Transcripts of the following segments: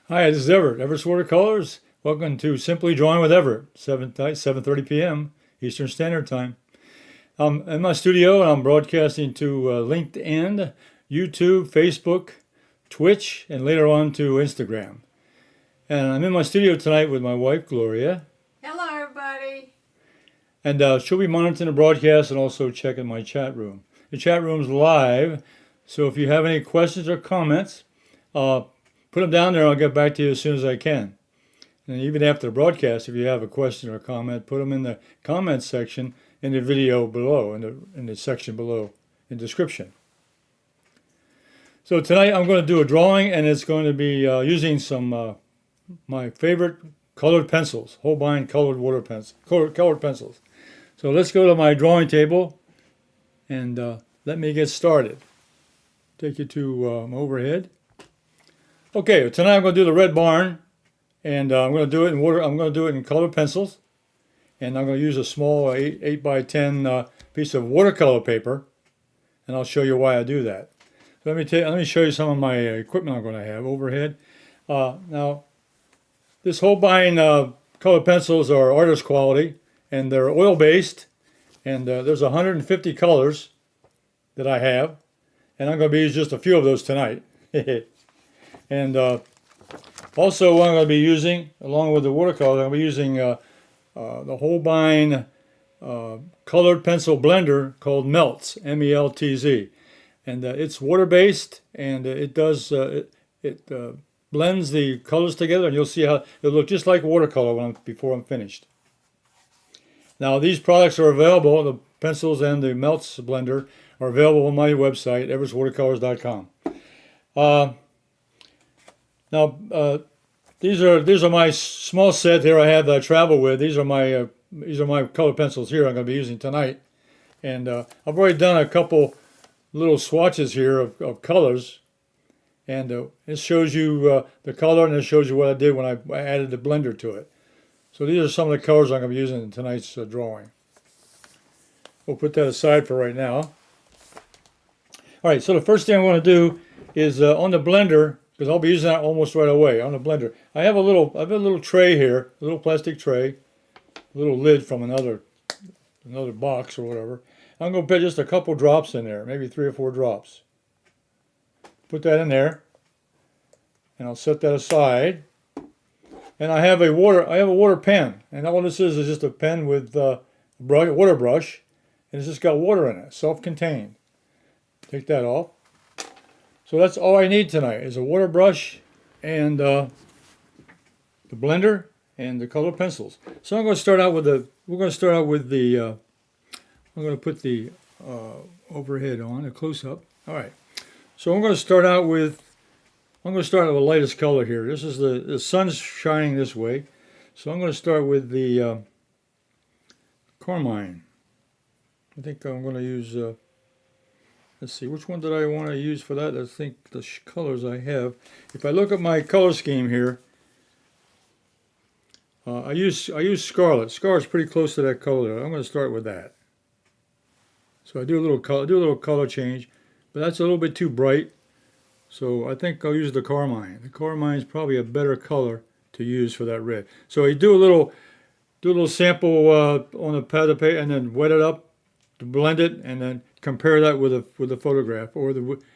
Hi, this is Everett, Everett's Watercolors. Welcome to Simply Drawing with Everett, 7:30 p.m. Eastern Standard Time. I'm in my studio and I'm broadcasting to LinkedIn, YouTube, Facebook, Twitch, and later on to Instagram. And I'm in my studio tonight with my wife, Gloria. Hello, everybody. And she'll be monitoring the broadcast and also checking my chat room. The chat room's live, so if you have any questions or comments, put them down there. I'll get back to you as soon as I can. And even after the broadcast, if you have a question or comment, put them in the comments section in the video below, in the section below, in description. So tonight I'm going to do a drawing, and it's going to be using some my favorite colored pencils, Holbein colored colored pencils. So let's go to my drawing table, and let me get started. Take you to overhead. Okay, tonight I'm going to do the red barn, and I'm going to do it in water. I'm going to do it in colored pencils, and I'm going to use a small 8 by 10 piece of watercolor paper, and I'll show you why I do that. So let me show you some of my equipment I'm going to have overhead. Now, this Holbein colored pencils are artist quality, and they're oil based, and there's 150 colors that I have, and I'm going to be using just a few of those tonight. And also what I'm going to be using, along with the watercolors, I'm going to be using the Holbein colored pencil blender called MELTZ, M-E-L-T-Z. And it's water-based, and it blends the colors together, and you'll see how it'll look just like watercolor before I'm finished. Now, these products are available, the pencils and the MELTZ blender are available on my website, everettswatercolors.com. Now, these are my small set here I have that I travel with. These are my colored pencils here I'm going to be using tonight. And I've already done a couple little swatches here of colors. And it shows you the color, and it shows you what I did when I added the blender to it. So these are some of the colors I'm going to be using in tonight's drawing. We'll put that aside for right now. All right, so the first thing I want to do is on the blender, because I'll be using that almost right away on the blender. I have a little tray here, a little plastic tray, a little lid from another box or whatever. I'm going to put just a couple drops in there, maybe 3 or 4 drops. Put that in there, and I'll set that aside. And I have a water pen, and all this is just a pen with a water brush, and it's just got water in it, self-contained. Take that off. So that's all I need tonight is a water brush and the blender and the colored pencils. So I'm going to start out with I'm going to put the overhead on, a close-up. All right. So I'm going to start with the lightest color here. This is the sun's shining this way. So I'm going to start with the carmine. I think I'm going to use let's see, which one did I want to use for that? I think the colors I have. If I look at my color scheme here, I use scarlet. Scarlet's pretty close to that color. I'm going to start with that. So I do a little color change, but that's a little bit too bright. So I think I'll use the carmine. The carmine is probably a better color to use for that red. So you do a little sample on the pad of paper, and then wet it up to blend it, and then compare that with a photograph, or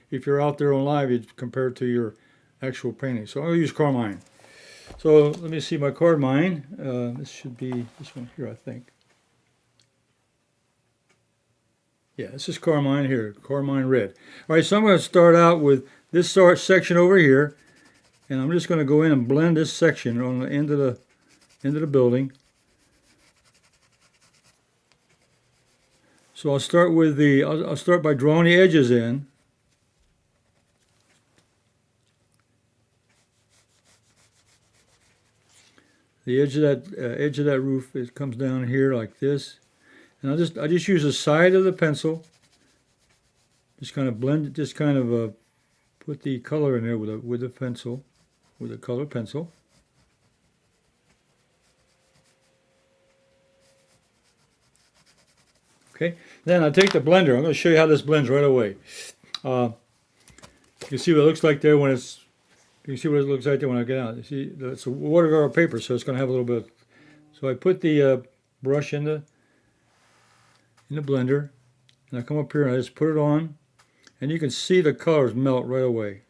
if you're out there on live, you compare it to your actual painting. So I'll use carmine. So let me see my carmine. This should be this one here, I think. Yeah, this is carmine here, carmine red. All right, so I'm going to start out with this section over here, and I'm just going to go in and blend this section on the end of the building. So I'll start with I'll start by drawing the edges in. The edge of that roof, it comes down here like this, and I just use the side of the pencil. Just kind of blend it. Just kind of put the color in there with a pencil, with a colored pencil. Okay, then I take the blender. I'm going to show you how this blends right away. You see what it looks like there when it's You can see what it looks like there when I get out. You see, it's a watercolor paper, so it's going to have a little bit. So I put the brush in the blender, and I come up here and I just put it on, and you can see the colors melt right away.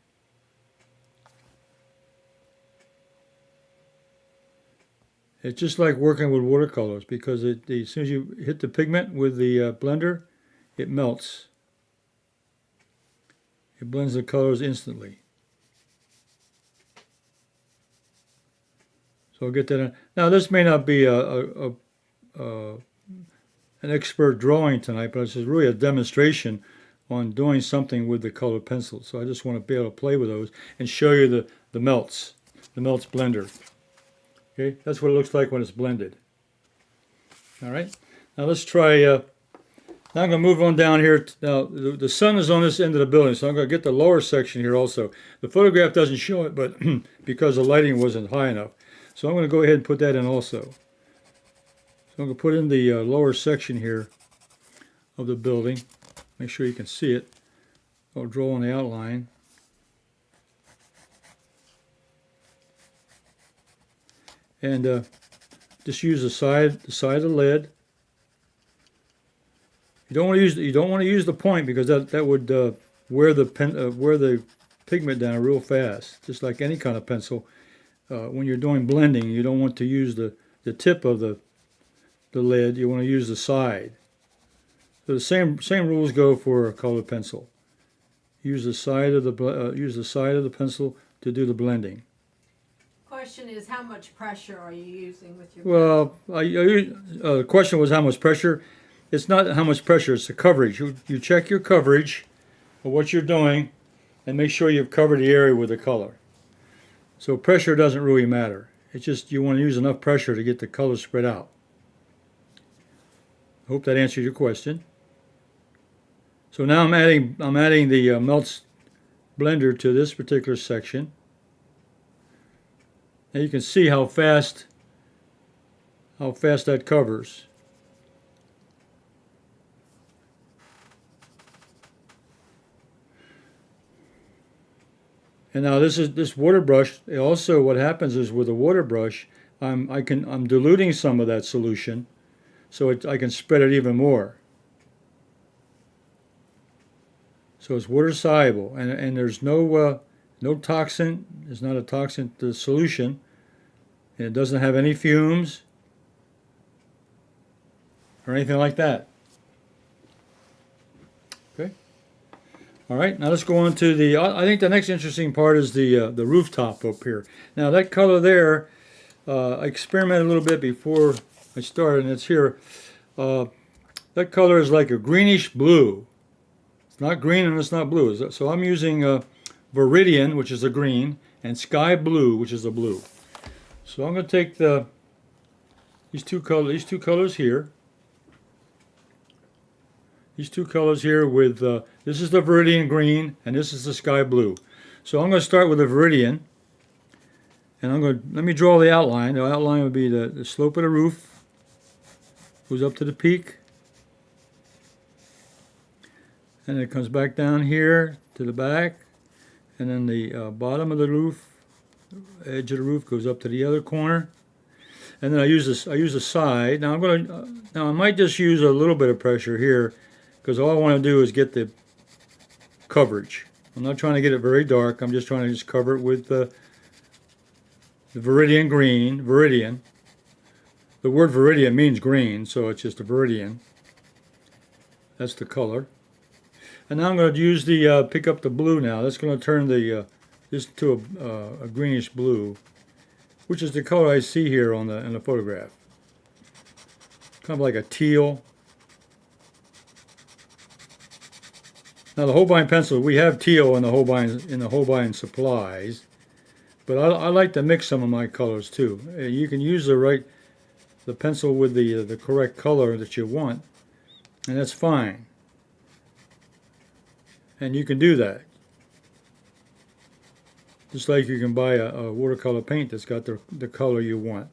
It's just like working with watercolors, because as soon as you hit the pigment with the blender, it melts. It blends the colors instantly. So I'll get that in. Now this may not be an expert drawing tonight, but it's just really a demonstration on doing something with the colored pencils. So I just want to be able to play with those and show you the MELTZ Blender. Okay, that's what it looks like when it's blended. All right, now let's try. Now I'm going to move on down here. Now the sun is on this end of the building, so I'm going to get the lower section here also. The photograph doesn't show it, but because the lighting wasn't high enough. So I'm going to go ahead and put that in also. So I'm going to put in the lower section here of the building. Make sure you can see it. I'll draw on the outline. And just use the side of the lid. You don't want to use the point, because that would wear the pigment down real fast. Just like any kind of pencil. When you're doing blending, you don't want to use the tip of the lid. You want to use the side. So the same rules go for a colored pencil. Use the side of the pencil to do the blending. Question is, how much pressure are you using with your Well, the question was how much pressure. It's not how much pressure, it's the coverage. You check your coverage of what you're doing and make sure you've covered the area with the color. So pressure doesn't really matter. It's just you want to use enough pressure to get the color spread out. I hope that answered your question. So now I'm adding the MELTZ Blender to this particular section. And you can see how fast that covers. And now this water brush. Also, what happens is with a water brush, I'm diluting some of that solution, so I can spread it even more. So it's water soluble, and there's no toxin. There's not a toxin to the solution, and it doesn't have any fumes or anything like that. Okay. All right. Now let's go on to I think the next interesting part is the rooftop up here. Now that color there, I experimented a little bit before I started, and it's here. That color is like a greenish blue. It's not green and it's not blue. So I'm using Viridian, which is a green, and Sky Blue, which is a blue. So I'm going to take these two colors here. These two colors here with this is the Viridian green and this is the Sky Blue. So I'm going to start with the Viridian, and let me draw the outline. The outline would be the slope of the roof, goes up to the peak, and it comes back down here to the back, and then the bottom of the roof, edge of the roof, goes up to the other corner, and then I use the side. Now I might just use a little bit of pressure here, because all I want to do is get the coverage. I'm not trying to get it very dark. I'm just trying to cover it with the Viridian green. Viridian. The word Viridian means green, so it's just a Viridian. That's the color. And now I'm going to use pick up the blue now. That's going to turn this to a greenish blue, which is the color I see here in the photograph. Kind of like a teal. Now the Holbein pencil, we have teal in the Holbein supplies, but I like to mix some of my colors too. You can use the pencil with the correct color that you want, and that's fine. And you can do that. Just like you can buy a watercolor paint that's got the color you want.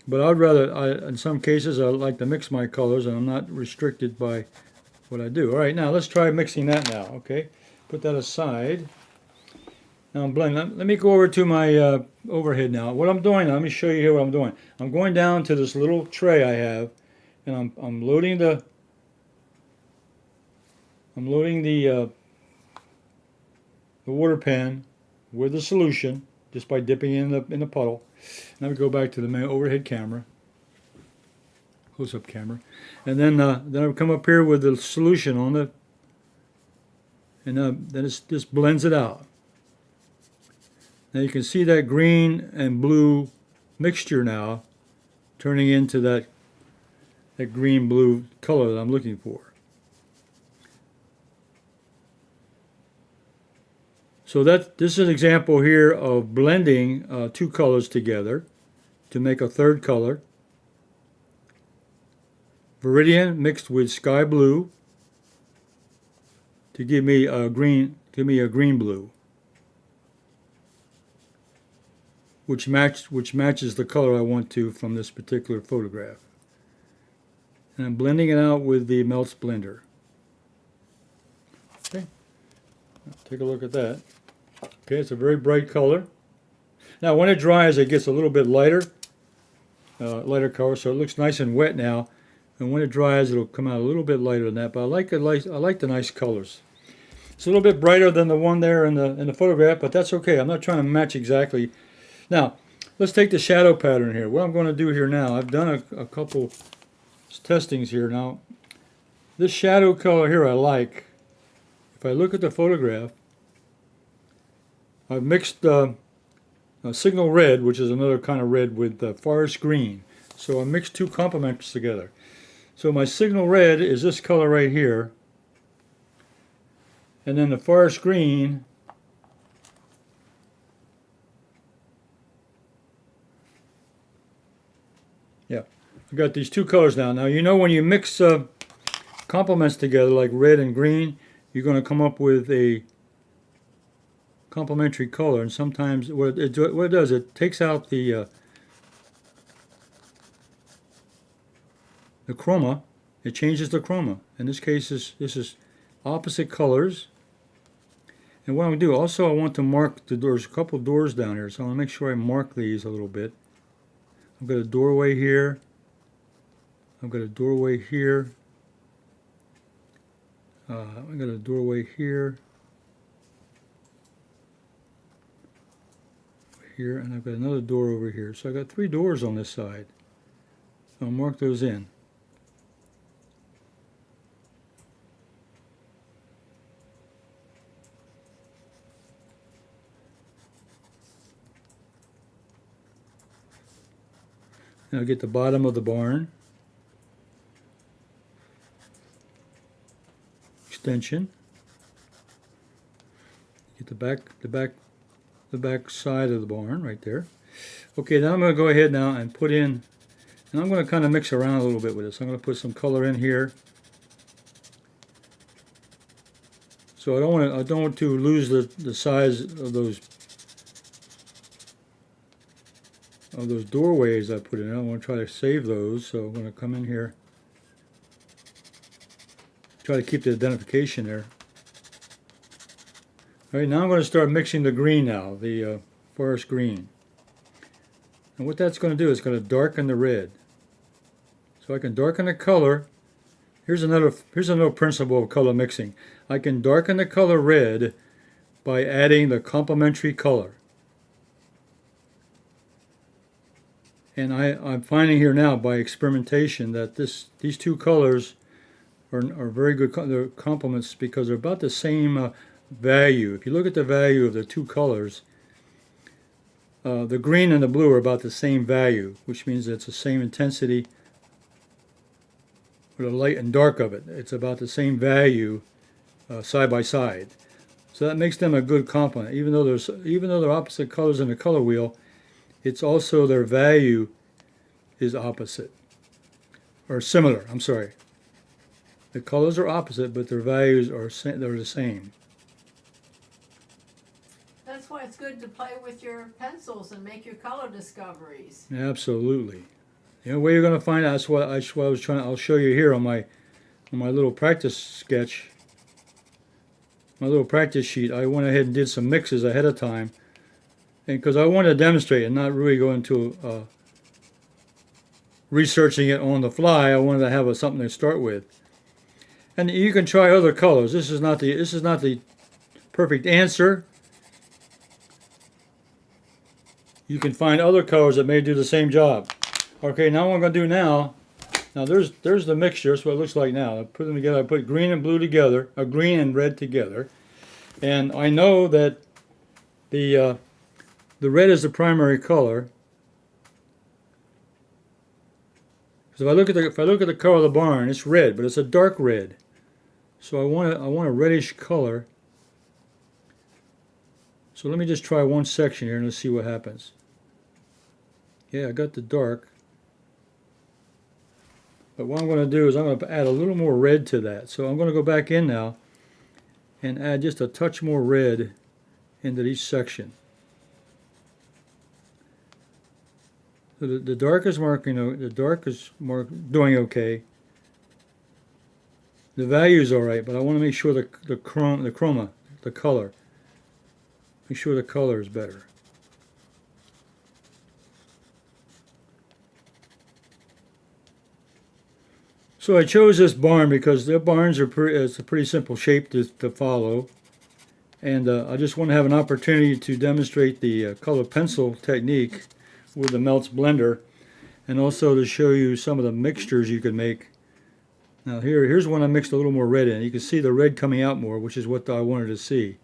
But in some cases, I like to mix my colors, and I'm not restricted by what I do. All right, now let's try mixing that now, okay? Put that aside. Now I'm blending. Let me go over to my overhead now. What I'm doing, let me show you here what I'm doing. I'm going down to this little tray I have, and I'm loading the water pen with the solution just by dipping in the puddle. Now we go back to the main overhead camera, close-up camera, and then I come up here with the solution on the, and then it just blends it out. Now you can see that green and blue mixture now turning into that green-blue color that I'm looking for. So this is an example here of blending two colors together to make a third color. Viridian mixed with sky blue to give me a green blue, which matches the color I want to from this particular photograph. And I'm blending it out with the MELTZ Blender. Okay, take a look at that. Okay, it's a very bright color. Now when it dries, it gets a little bit lighter color, so it looks nice and wet now. And when it dries, it'll come out a little bit lighter than that. But I like the nice colors. It's a little bit brighter than the one there in the photograph, but that's okay. I'm not trying to match exactly. Now, let's take the shadow pattern here. What I'm going to do here now, I've done a couple testings here. Now, this shadow color here I like. If I look at the photograph, I've mixed signal red, which is another kind of red, with forest green. So I mixed two complements together. So my signal red is this color right here. And then the forest green I've got these two colors now. Now you know when you mix complements together like red and green, you're going to come up with a complementary color. And sometimes what it does, it takes out the chroma. It changes the chroma. In this case, this is opposite colors. And what I'm going to do, also I want to mark the doors, a couple doors down here, so I want to make sure I mark these a little bit. I've got a doorway here. I've got a doorway here. I've got a doorway here. Here, and I've got another door over here. So I've got three doors on this side. So I'll mark those in. And I'll get the bottom of the barn. Extension. Get the back side of the barn right there. Okay, now I'm going to go ahead now and put in, and I'm going to kind of mix around a little bit with this. I'm going to put some color in here. So I don't want to lose the size of those doorways I put in. I want to try to save those, so I'm going to come in here, try to keep the identification there. All right, now I'm going to start mixing the green now, the forest green. And what that's going to do is going to darken the red. So I can darken the color. Here's another principle of color mixing. I can darken the color red by adding the complementary color. And I'm finding here now by experimentation that these two colors are very good complements because they're about the same value. If you look at the value of the two colors, the green and the blue are about the same value, which means it's the same intensity for the light and dark of it. It's about the same value side by side. So that makes them a good complement. Even though they're opposite colors in the color wheel, it's also their value is opposite or similar. I'm sorry. The colors are opposite, but their values are they're the same. That's why it's good to play with your pencils and make your color discoveries. Absolutely. The only way you're going to find out, that's what I was trying. I'll show you here on my little practice sketch. my little practice sheet, I went ahead and did some mixes ahead of time, and because I wanted to demonstrate and not really go into researching it on the fly, I wanted to have something to start with. And you can try other colors. This is not the perfect answer. You can find other colors that may do the same job. Okay, now what I'm going to do now there's the mixture. That's what it looks like now. I put them together. I put green and blue together, green and red together, and I know that the red is the primary color. So if I look at the color of the barn, it's red, but it's a dark red. So I want a reddish color. So let me just try one section here and let's see what happens. Yeah, I got the dark. But what I'm going to do is I'm going to add a little more red to that. So I'm going to go back in now and add just a touch more red into each section. So the dark is doing okay. The value is all right, but I want to make sure the chroma, the color, make sure the color is better. So I chose this barn because their barns are it's a pretty simple shape to follow, and I just want to have an opportunity to demonstrate the color pencil technique with the MELTZ Blender, and also to show you some of the mixtures you can make. Now here's one I mixed a little more red in. You can see the red coming out more, which is what I wanted to see.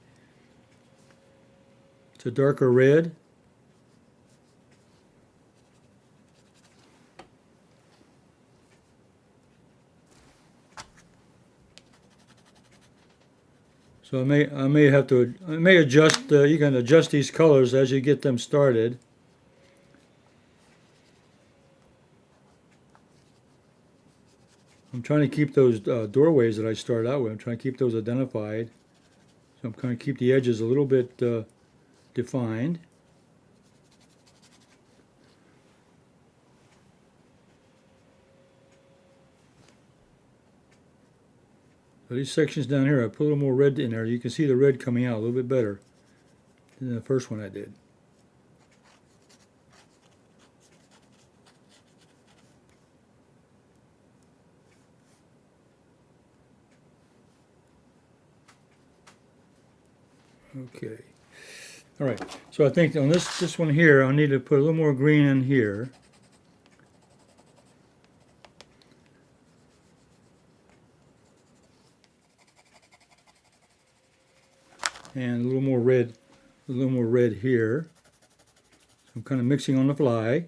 It's a darker red. So I may adjust. You can adjust these colors as you get them started. I'm trying to keep those doorways that I started out with. I'm trying to keep those identified. So I'm trying to keep the edges a little bit defined. So these sections down here, I put a little more red in there. You can see the red coming out a little bit better than the first one I did. Okay. All right. So I think on this one here, I need to put a little more green in here. And a little more red here. So I'm kind of mixing on the fly.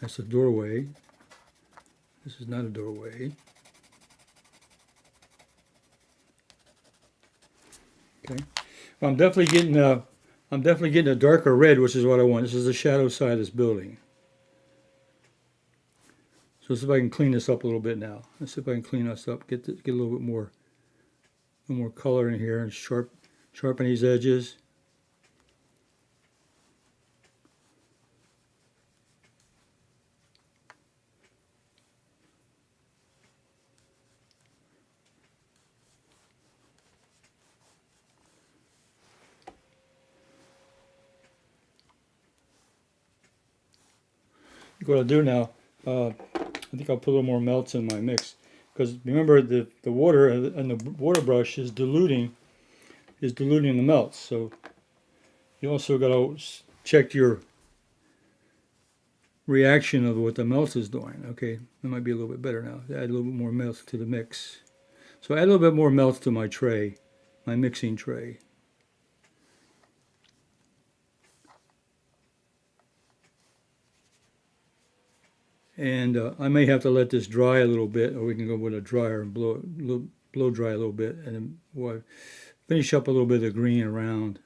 That's a doorway. This is not a doorway. Okay. Well, I'm definitely getting a darker red, which is what I want. This is the shadow side of this building. So let's see if I can clean this up a little bit now. Let's see if I can clean this up, get a little bit more color in here, and sharpen these edges. What I'll do now, I think I'll put a little more MELTZ in my mix, because remember the water and the water brush is diluting the MELTZ. So you also got to check your reaction of what the MELTZ is doing. Okay, that might be a little bit better now. Add a little bit more MELTZ to the mix. So add a little bit more MELTZ to my tray, my mixing tray. And I may have to let this dry a little bit, or we can go with a dryer and blow dry a little bit, and then we'll finish up a little bit of the green around.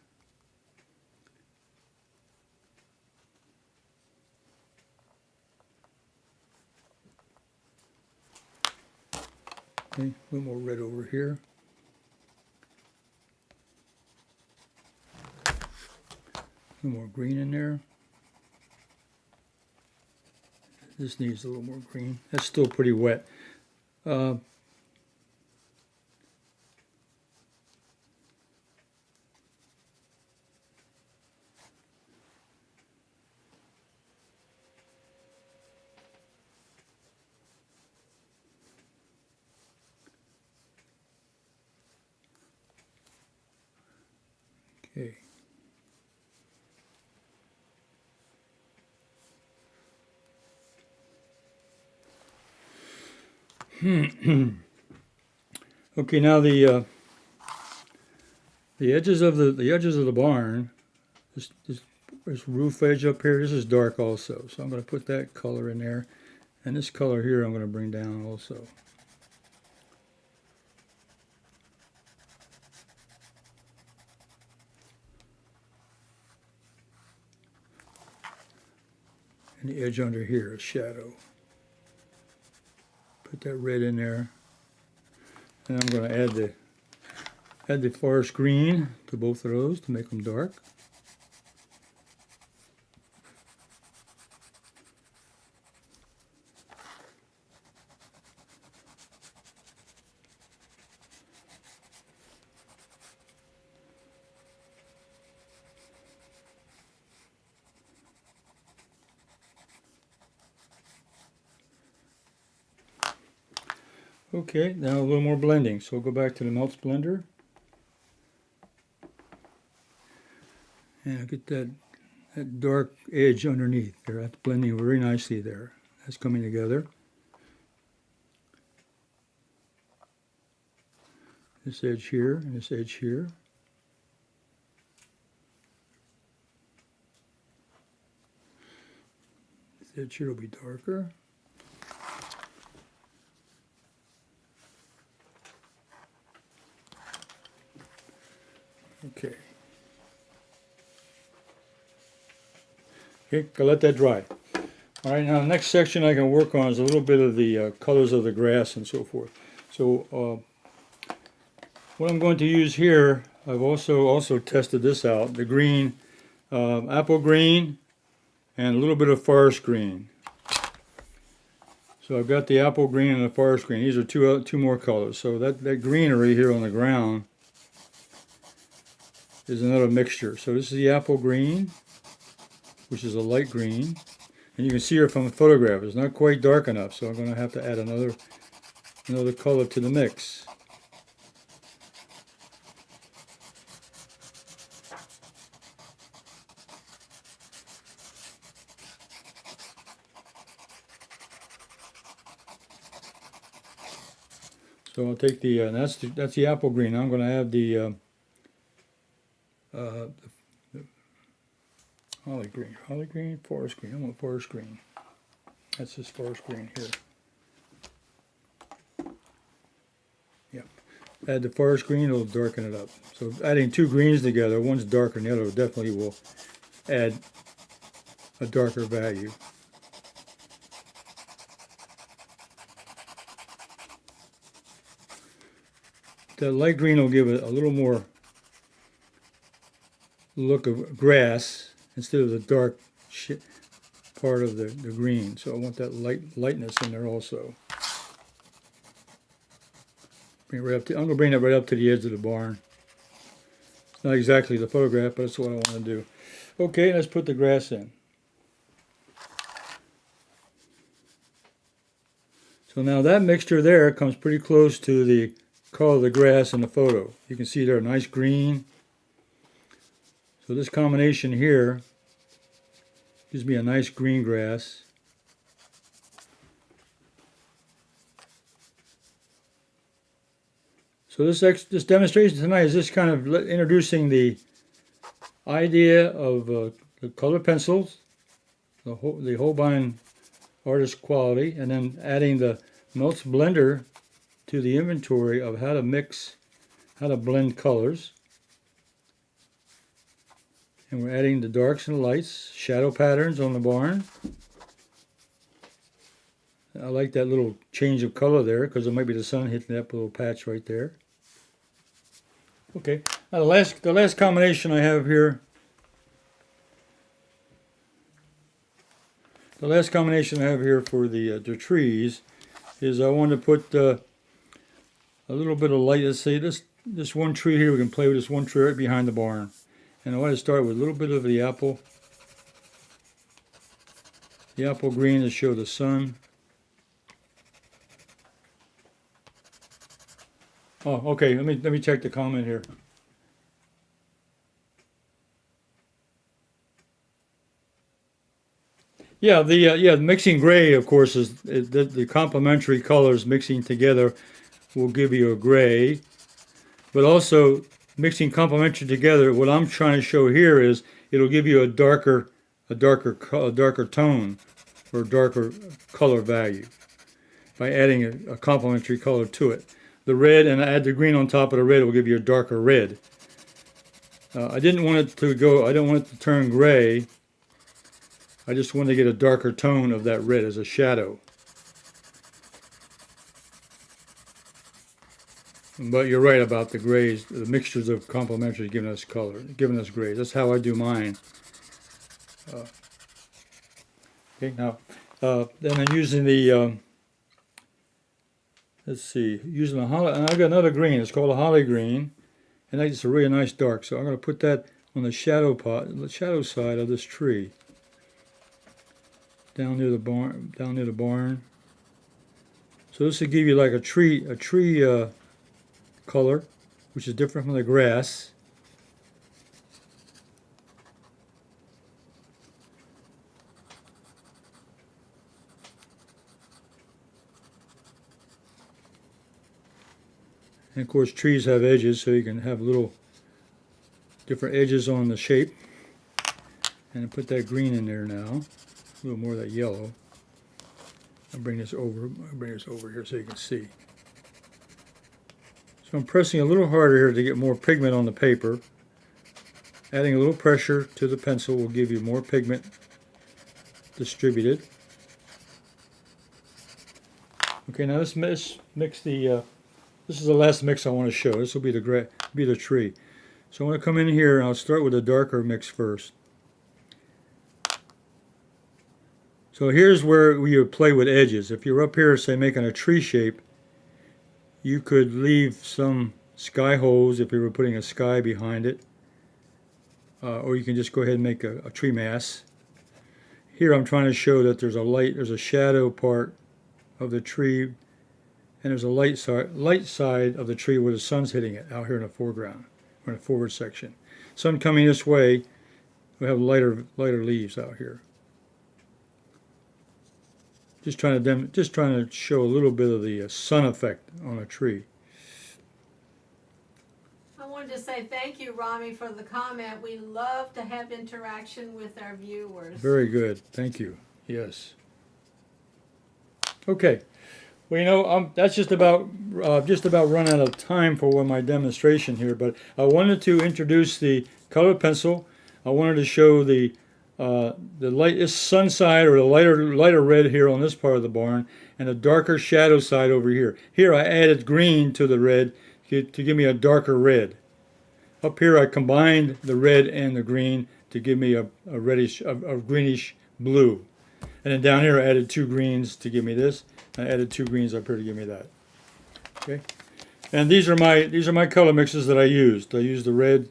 Okay, a little more red over here. A little more green in there. This needs a little more green. That's still pretty wet. Okay. Okay, now the edges of the barn, this roof edge up here, this is dark also. So I'm going to put that color in there, and this color here I'm going to bring down also. And the edge under here is shadow. Put that red in there. And I'm going to add the forest green to both of those to make them dark. Okay, now a little more blending. So we'll go back to the MELTZ Blender. And I'll get that dark edge underneath there. That's blending very nicely there. That's coming together. This edge here and this edge here. This edge here will be darker. Okay. Okay, gotta let that dry. All right, now the next section I can work on is a little bit of the colors of the grass and so forth. So what I'm going to use here, I've also tested this out, the green, apple green, and a little bit of forest green. So I've got the apple green and the forest green. These are two more colors. So that greenery here on the ground is another mixture. So this is the apple green, which is a light green. And you can see it from the photograph. It's not quite dark enough, so I'm going to have to add another color to the mix. So I'll take the, that's the apple green. Now I'm going to add the holly green, forest green. I want forest green. That's this forest green here. Yep. Add the forest green, it'll darken it up. So adding two greens together, one's darker than the other, definitely will add a darker value. The light green will give it a little more look of grass instead of the dark part of the green. So I want that lightness in there also. Bring it right up to, I'm going to bring that right up to the edge of the barn. It's not exactly the photograph, but that's what I want to do. Okay, let's put the grass in. So now that mixture there comes pretty close to the color of the grass in the photo. You can see there, nice green. So this combination here gives me a nice green grass. So this demonstration tonight is just kind of introducing the idea of the color pencils, the Holbein artist quality, and then adding the MELTZ Blender to the inventory of how to blend colors. And we're adding the darks and the lights, shadow patterns on the barn. I like that little change of color there because it might be the sun hitting that little patch right there. Okay, now the last combination I have here The last combination I have here for the trees is I want to put a little bit of light. Let's say this one tree here, we can play with this one tree right behind the barn. And I want to start with a little bit of the apple green to show the sun. Oh, okay, let me check the comment here. Yeah, the mixing gray, of course, is the complementary colors mixing together will give you a gray. But also mixing complementary together, what I'm trying to show here is it'll give you a darker tone or darker color value by adding a complementary color to it. The red, and I add the green on top of the red, will give you a darker red. I don't want it to turn gray. I just want to get a darker tone of that red as a shadow. But you're right about the grays, the mixtures of complementary giving us color, giving us grays. That's how I do mine. Okay, now, then I'm using the, let's see, using the holly, and I've got another green. It's called a holly green, and that's a really nice dark. So I'm going to put that on the shadow side of this tree. Down near the barn. So this will give you like a tree color, which is different from the grass. And of course, trees have edges, so you can have little different edges on the shape. And put that green in there now. A little more of that yellow. I'll bring this over here so you can see. So I'm pressing a little harder here to get more pigment on the paper. Adding a little pressure to the pencil will give you more pigment distributed. Okay, now let's mix the. This is the last mix I want to show. This will be the tree. So I want to come in here and I'll start with a darker mix first. So here's where you would play with edges. If you're up here, say, making a tree shape, you could leave some sky holes if you were putting a sky behind it. Or you can just go ahead and make a tree mass. Here I'm trying to show that there's a shadow part of the tree, and there's a light side of the tree where the sun's hitting it, out here in the foreground, or in the forward section. Sun coming this way, we have lighter leaves out here. Just trying to show a little bit of the sun effect on a tree. I wanted to say thank you, Rami, for the comment. We love to have interaction with our viewers. Very good. Thank you. Yes. Okay. Well, you know, that's just about run out of time for my demonstration here. But I wanted to introduce the colored pencil. I wanted to show the lightest sun side, or the lighter red here on this part of the barn, and a darker shadow side over here. Here I added green to the red to give me a darker red. Up here I combined the red and the green to give me a greenish blue. And then down here I added two greens to give me this. I added two greens up here to give me that. Okay. And these are my color mixes that I used. I used the red,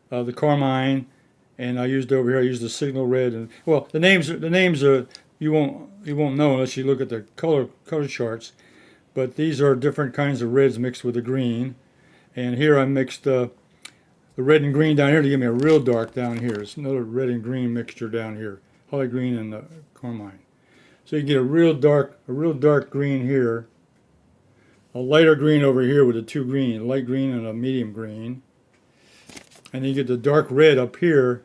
the carmine, and I used over here. I used the signal red, and well, the names are you won't know unless you look at the color charts. But these are different kinds of reds mixed with the green. And here I mixed the red and green down here to give me a real dark down here. It's another red and green mixture down here, holly green and the carmine. So you get a real dark green here, a lighter green over here with the two green, light green and a medium green, and then you get the dark red up here,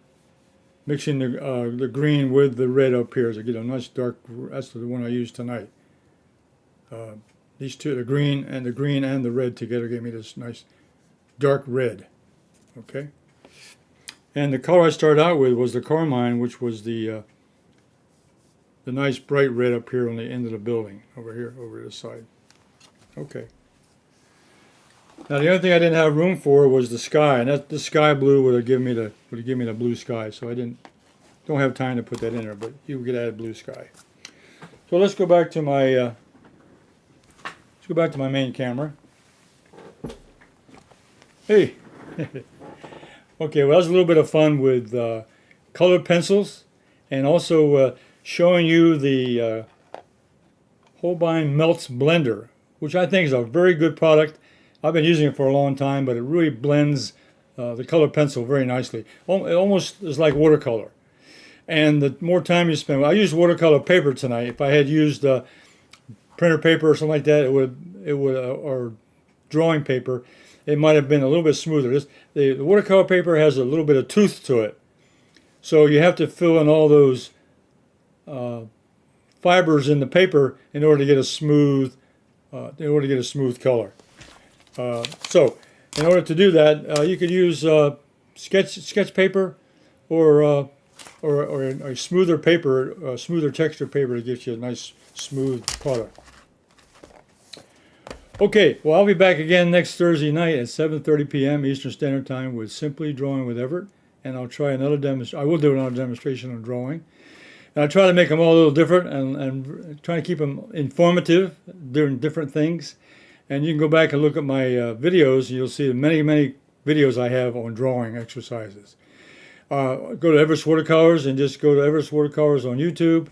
mixing the green with the red up here. So you get a nice dark. That's the one I used tonight. These two, the green and the red together, gave me this nice dark red. Okay. And the color I started out with was the carmine, which was the nice bright red up here on the end of the building, over here, over this side. Okay. Now the only thing I didn't have room for was the sky, and the sky blue would have given me the blue sky. So I didn't don't have time to put that in there, but you get added blue sky. So let's go back to my main camera. Hey, okay. Well, that was a little bit of fun with colored pencils, and also showing you the Holbein MELTZ Blender, which I think is a very good product. I've been using it for a long time, but it really blends the colored pencil very nicely. It almost is like watercolor. And the more time you spend, I used watercolor paper tonight. If I had used printer paper or something like that, it would or drawing paper, it might have been a little bit smoother. The watercolor paper has a little bit of tooth to it, so you have to fill in all those fibers in the paper in order to get a smooth color. So, in order to do that, you could use sketch paper or a smoother paper, smoother texture paper to get you a nice smooth product. Okay, well, I'll be back again next Thursday night at 7:30 p.m. Eastern Standard Time with Simply Drawing with Everett, and I'll try another demonstration. I will do another demonstration on drawing, and I try to make them all a little different and try to keep them informative, doing different things. And you can go back and look at my videos, and you'll see the many videos I have on drawing exercises. Go to Everett Watercolors and just go to Everett Watercolors on YouTube,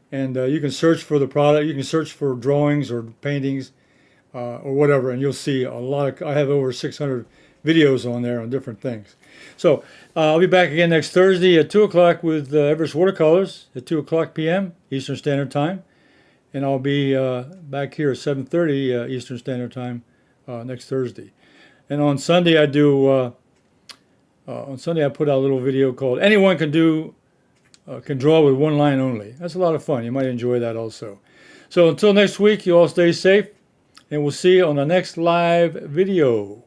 and you can search for the product. You can search for drawings or paintings or whatever, and you'll see a lot of. I have over 600 videos on there on different things. So I'll be back again next Thursday at 2 o'clock with Everett Watercolors at 2 o'clock p.m. Eastern Standard Time, and I'll be back here at 7:30 Eastern Standard Time next Thursday. And on Sunday I do. On Sunday, I put out a little video called "Anyone Can Draw with One Line Only." That's a lot of fun. You might enjoy that also. So until next week, you all stay safe, and we'll see you on the next live video.